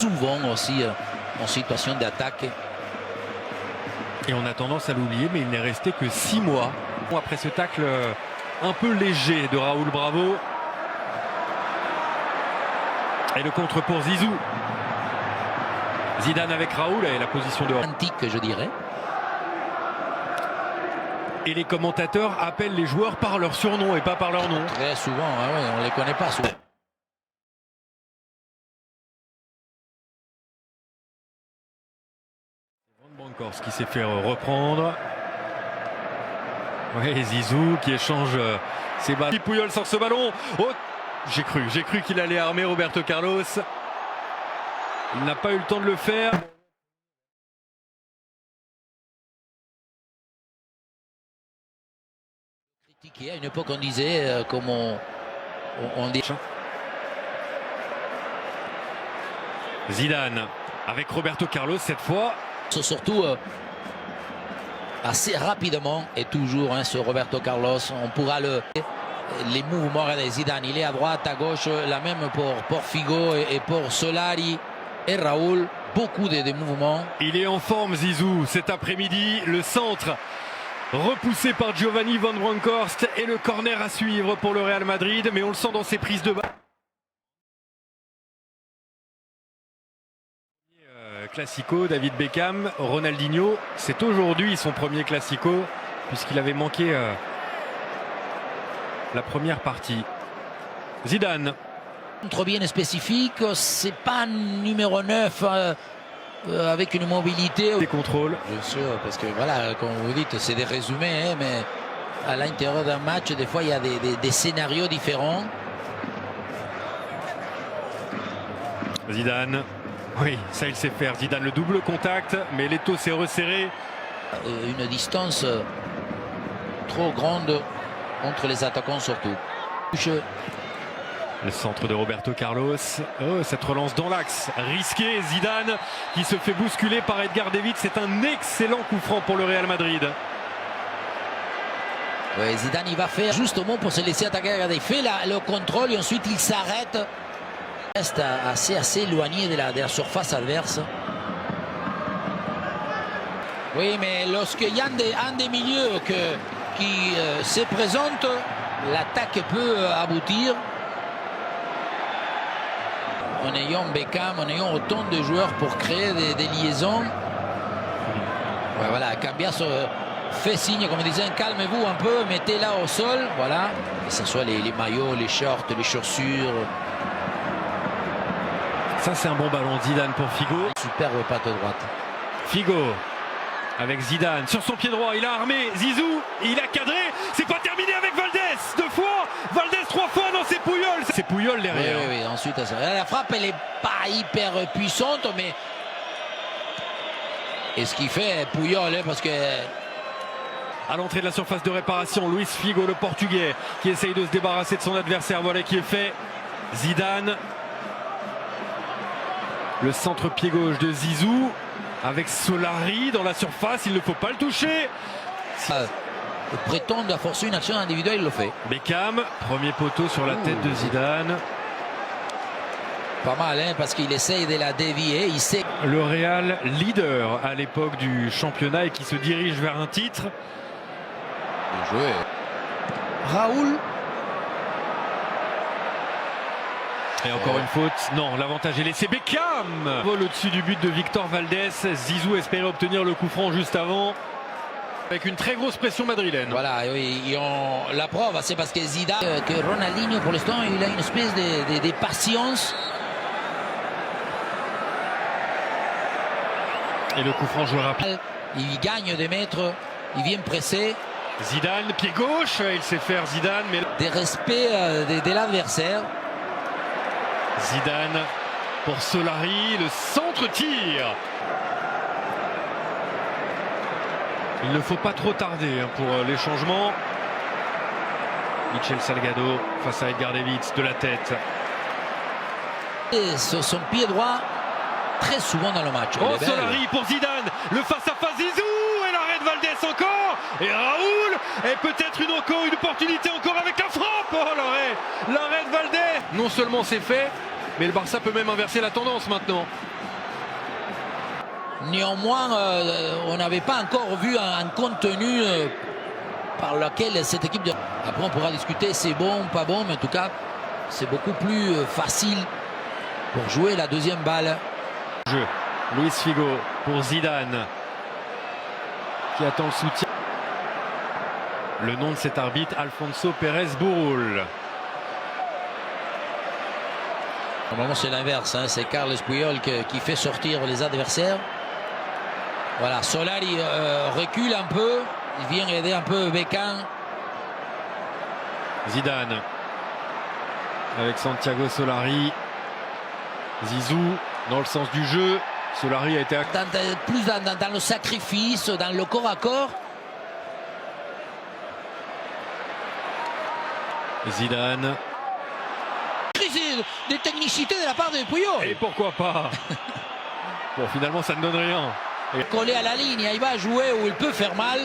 Souvent aussi en situation d'attaque. Et on a tendance à l'oublier, mais il n'est resté que 6 mois après ce tacle un peu léger de Raoul Bravo. Et le contre pour Zizou. Zidane avec Raoul et la position de Antique, je dirais. Et les commentateurs appellent les joueurs par leur surnom et pas par leur nom. Très souvent, hein, ouais, on ne les connaît pas souvent. Bancorse qui s'est fait reprendre. Oui, Zizou qui échange ses ballons. Puyol sort ce ballon. Oh, j'ai cru qu'il allait armer Roberto Carlos. Il n'a pas eu le temps de le faire. À une époque, on disait, comme on dit. Zidane avec Roberto Carlos cette fois. Surtout assez rapidement et toujours hein, sur Roberto Carlos. On pourra les mouvements de Zidane. Il est à droite, à gauche, la même pour Figo et pour Solari et Raoul. Beaucoup de mouvements. Il est en forme Zizou cet après-midi. Le centre repoussé par Giovanni Van Bronckhorst et le corner à suivre pour le Real Madrid. Mais on le sent dans ses prises de balle. Classico, David Beckham, Ronaldinho, c'est aujourd'hui son premier Classico puisqu'il avait manqué la première partie. Zidane. Trop bien spécifique, c'est pas numéro 9 avec une mobilité. Des contrôles. Bien sûr, parce que voilà, comme vous dites, c'est des résumés, hein, mais à l'intérieur d'un match, des fois, il y a des scénarios différents. Zidane. Oui, ça il sait faire. Zidane, le double contact, mais l'étau s'est resserré. Une distance trop grande entre les attaquants surtout. Le centre de Roberto Carlos. Oh, cette relance dans l'axe. Risqué. Zidane qui se fait bousculer par Edgar Davids. C'est un excellent coup franc pour le Real Madrid. Oui, Zidane il va faire justement pour se laisser attaquer. Regardez, il fait le contrôle et ensuite il s'arrête. Reste assez éloigné de la surface adverse. Oui, mais lorsqu'il y a un des milieux qui se présente, l'attaque peut aboutir. En ayant Beckham, en ayant autant de joueurs pour créer des liaisons. Ouais, voilà, Cambias fait signe, comme disait, calmez-vous un peu, mettez-la au sol. Voilà, que ce soit les maillots, les shorts, les chaussures. Ça c'est un bon ballon. Zidane pour Figo. Superbe patte droite. Figo avec Zidane sur son pied droit. Il a armé Zizou. Il a cadré. C'est pas terminé avec Valdés. 2 fois. Valdés 3 fois. Non, c'est Puyol. C'est Puyol derrière. Oui, oui, oui. Ensuite, la frappe, elle n'est pas hyper puissante, mais. Et ce qu'il fait Puyol, hein, parce que. À l'entrée de la surface de réparation, Luis Figo, le Portugais, qui essaye de se débarrasser de son adversaire. Voilà qui est fait. Zidane. Le centre pied gauche de Zizou avec Solari dans la surface, il ne faut pas le toucher. Prétend à forcer une action individuelle, il le fait. Beckham, premier poteau sur la tête de Zidane. Pas mal, hein, parce qu'il essaye de la dévier. Il sait. Le Real leader à l'époque du championnat et qui se dirige vers un titre. Bien joué. Raoul. Et encore une faute. Non, l'avantage est laissé. Beckham vole au-dessus du but de Victor Valdés. Zizou espérait obtenir le coup franc juste avant. Avec une très grosse pression madrilène. Voilà, oui, la preuve, c'est parce que Zidane, que Ronaldinho, pour l'instant, il a une espèce de patience. Et le coup franc joué rapide. Il gagne des mètres, il vient presser. Zidane, pied gauche, il sait faire Zidane. Mais des respects de l'adversaire. Zidane pour Solari, le centre-tir. Il ne faut pas trop tarder pour les changements. Michel Salgado face à Edgar Davids de la tête. Et son pied droit très souvent dans le match. Oh, Solari pour Zidane, le face-à-face Zizou et l'arrêt de Valdés encore. Et Raoul, et peut-être une opportunité encore avec la frappe. Oh, l'arrêt de Valdés. Non seulement c'est fait, Mais le Barça peut même inverser la tendance maintenant. Néanmoins, on n'avait pas encore vu un contenu par lequel cette équipe de... Après on pourra discuter c'est bon, pas bon, mais en tout cas c'est beaucoup plus facile pour jouer la deuxième balle. Jeu. Luis Figo pour Zidane qui attend le soutien. Le nom de cet arbitre, Alfonso Pérez Bourul. Normalement c'est l'inverse, hein. C'est Carles Puyol qui fait sortir les adversaires. Voilà, Solari recule un peu, il vient aider un peu Beckham. Zidane avec Santiago Solari. Zizou dans le sens du jeu. Solari a été Plus dans le sacrifice, dans le corps à corps. Zidane. Crise de technicité de la part de Puyol. Et pourquoi pas. Bon, finalement ça ne donne rien. Collé à la ligne, il va jouer où il peut faire mal.